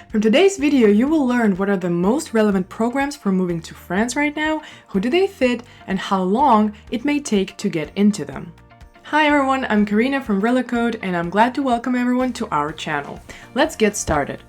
From today's video, you will learn what are the most relevant programs for moving to France right now, who do they fit, and how long it may take to get into them. Hi everyone, I'm Karina from Relocode, and I'm glad to welcome everyone to our channel. Let's get started.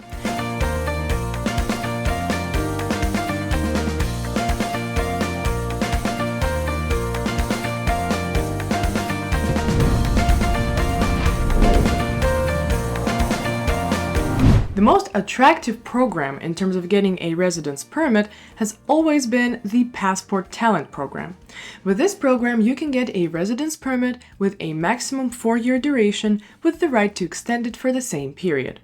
The most attractive program in terms of getting a residence permit has always been the Passport Talent program. With this program, you can get a residence permit with a maximum 4-year duration with the right to extend it for the same period.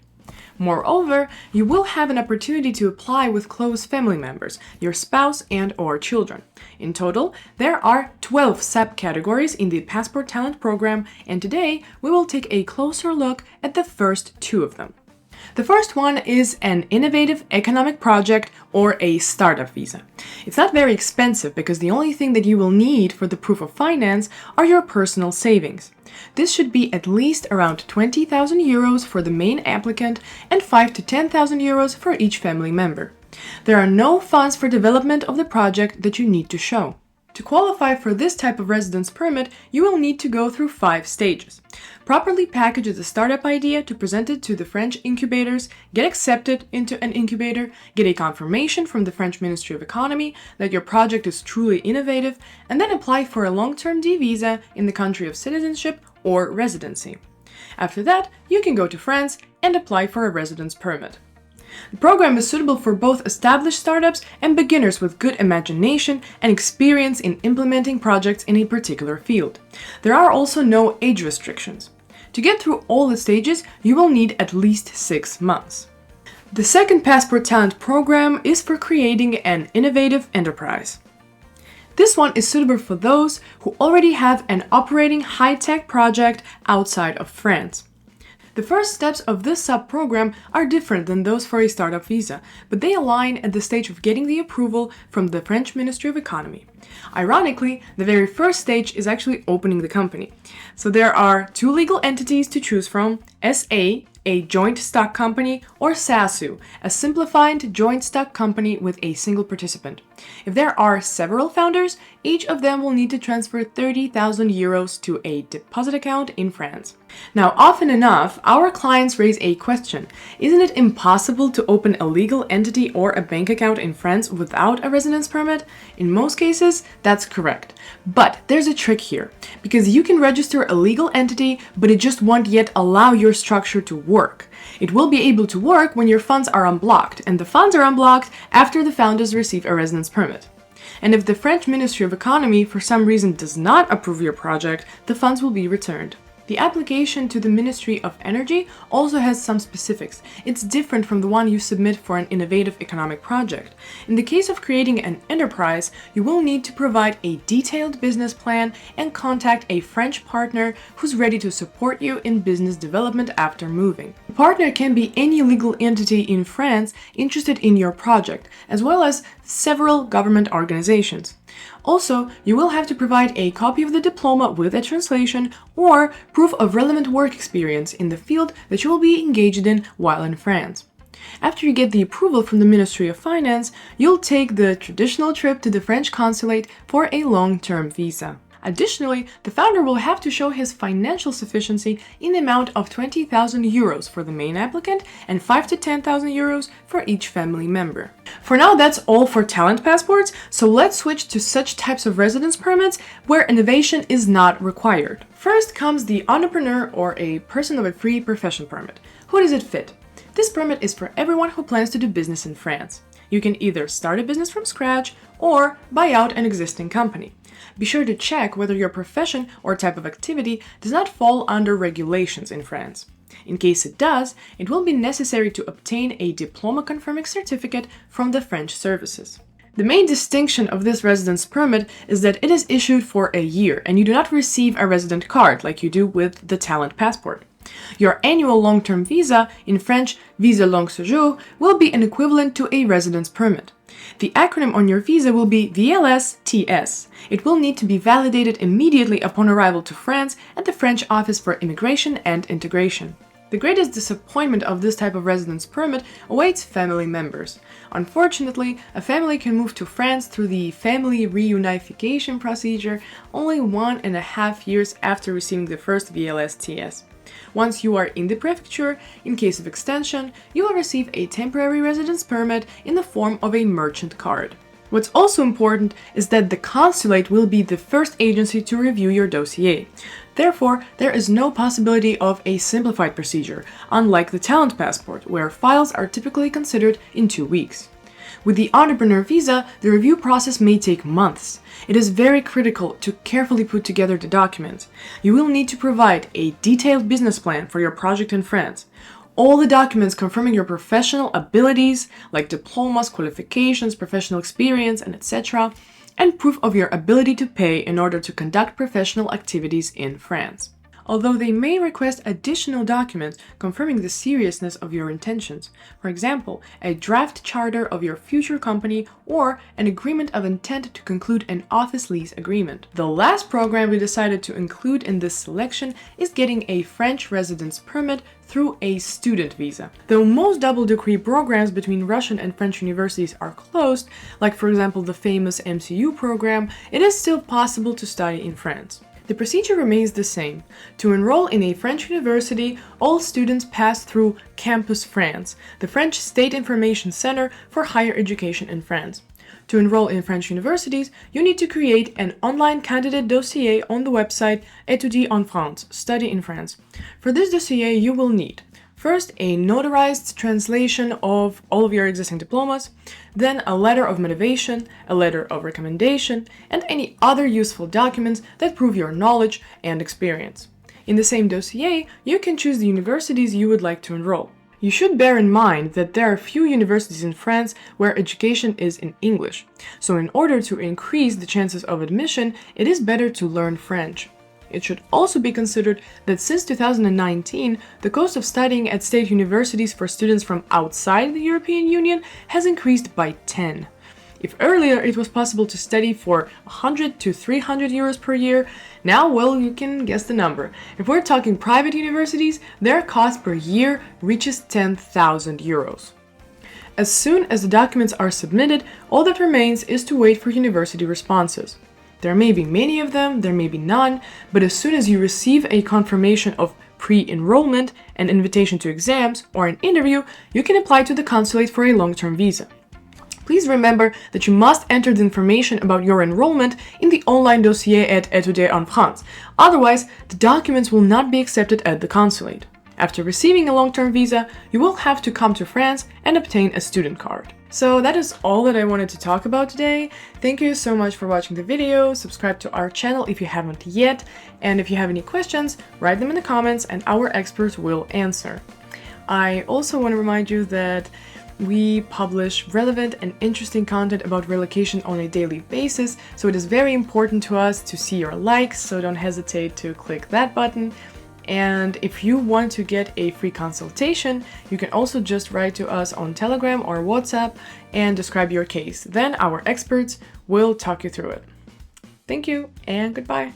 Moreover, you will have an opportunity to apply with close family members, your spouse and/or children. In total, there are 12 subcategories in the Passport Talent program, and today we will take a closer look at the first 2 of them. The first one is an innovative economic project or a startup visa. It's not very expensive because the only thing that you will need for the proof of finance are your personal savings. This should be at least around 20,000 euros for the main applicant and 5 to 10,000 euros for each family member. There are no funds for development of the project that you need to show. To qualify for this type of residence permit, you will need to go through 5 stages. Properly package the startup idea to present it to the French incubators, get accepted into an incubator, get a confirmation from the French Ministry of Economy that your project is truly innovative, and then apply for a long-term D visa in the country of citizenship or residency. After that, you can go to France and apply for a residence permit. The program is suitable for both established startups and beginners with good imagination and experience in implementing projects in a particular field. There are also no age restrictions. To get through all the stages, you will need at least 6 months. The second Passport Talent program is for creating an innovative enterprise. This one is suitable for those who already have an operating high-tech project outside of France. The first steps of this sub-program are different than those for a startup visa, but they align at the stage of getting the approval from the French Ministry of Economy. Ironically, the very first stage is actually opening the company. So there are 2 legal entities to choose from: SA, a joint stock company, or SASU, a simplified joint stock company with a single participant. If there are several founders, each of them will need to transfer 30,000 euros to a deposit account in France. Now, often enough, our clients raise a question: isn't it impossible to open a legal entity or a bank account in France without a residence permit? In most cases, that's correct. But there's a trick here, because you can register a legal entity, but it just won't yet allow your structure to work. It will be able to work when your funds are unblocked, and the funds are unblocked after the founders receive a residence permit. And if the French Ministry of Economy for some reason does not approve your project, the funds will be returned. The application to the Ministry of Energy also has some specifics. It's different from the one you submit for an innovative economic project. In the case of creating an enterprise, you will need to provide a detailed business plan and contact a French partner who's ready to support you in business development after moving. The partner can be any legal entity in France interested in your project, as well as several government organizations. Also, you will have to provide a copy of the diploma with a translation or proof of relevant work experience in the field that you will be engaged in while in France. After you get the approval from the Ministry of Finance, you'll take the traditional trip to the French consulate for a long-term visa. Additionally, the founder will have to show his financial sufficiency in the amount of 20,000 euros for the main applicant and 5 to 10,000 euros for each family member. For now, that's all for talent passports, so let's switch to such types of residence permits where innovation is not required. First comes the entrepreneur or a person of a free profession permit. Who does it fit? This permit is for everyone who plans to do business in France. You can either start a business from scratch or buy out an existing company. Be sure to check whether your profession or type of activity does not fall under regulations in France. In case it does, it will be necessary to obtain a diploma confirming certificate from the French services. The main distinction of this residence permit is that it is issued for a year and you do not receive a resident card like you do with the talent passport. Your annual long-term visa, in French visa long séjour, will be an equivalent to a residence permit. The acronym on your visa will be VLS-TS. It will need to be validated immediately upon arrival to France at the French Office for Immigration and Integration. The greatest disappointment of this type of residence permit awaits family members. Unfortunately, a family can move to France through the family reunification procedure only 1.5 years after receiving the first VLSTS. Once you are in the prefecture, in case of extension, you will receive a temporary residence permit in the form of a merchant card. What's also important is that the consulate will be the first agency to review your dossier. Therefore, there is no possibility of a simplified procedure, unlike the talent passport, where files are typically considered in 2 weeks. With the entrepreneur visa, the review process may take months. It is very critical to carefully put together the documents. You will need to provide a detailed business plan for your project in France. All the documents confirming your professional abilities, like diplomas, qualifications, professional experience, and etc., and proof of your ability to pay in order to conduct professional activities in France. Although they may request additional documents confirming the seriousness of your intentions, for example, a draft charter of your future company or an agreement of intent to conclude an office lease agreement. The last program we decided to include in this selection is getting a French residence permit through a student visa. Though most double degree programs between Russian and French universities are closed, like for example the famous MCU program, it is still possible to study in France. The procedure remains the same. To enroll in a French university, all students pass through Campus France, the French State Information Center for Higher Education in France. To enroll in French universities, you need to create an online candidate dossier on the website Étudier en France, Study in France. For this dossier, you will need first, a notarized translation of all of your existing diplomas, then a letter of motivation, a letter of recommendation, and any other useful documents that prove your knowledge and experience. In the same dossier, you can choose the universities you would like to enroll. You should bear in mind that there are few universities in France where education is in English, so in order to increase the chances of admission, it is better to learn French. It should also be considered that since 2019, the cost of studying at state universities for students from outside the European Union has increased by 10. If earlier it was possible to study for 100 to 300 euros per year, now, well, you can guess the number. If we're talking private universities, their cost per year reaches 10,000 euros. As soon as the documents are submitted, all that remains is to wait for university responses. There may be many of them, there may be none, but as soon as you receive a confirmation of pre-enrollment, an invitation to exams, or an interview, you can apply to the consulate for a long-term visa. Please remember that you must enter the information about your enrollment in the online dossier at Étudier en France, otherwise the documents will not be accepted at the consulate. After receiving a long-term visa, you will have to come to France and obtain a student card. So that is all that I wanted to talk about today. Thank you so much for watching the video. Subscribe to our channel if you haven't yet. And if you have any questions, write them in the comments and our experts will answer. I also want to remind you that we publish relevant and interesting content about relocation on a daily basis, so it is very important to us to see your likes, so don't hesitate to click that button. And if you want to get a free consultation, you can also just write to us on Telegram or WhatsApp and describe your case. Then our experts will talk you through it. Thank you and goodbye.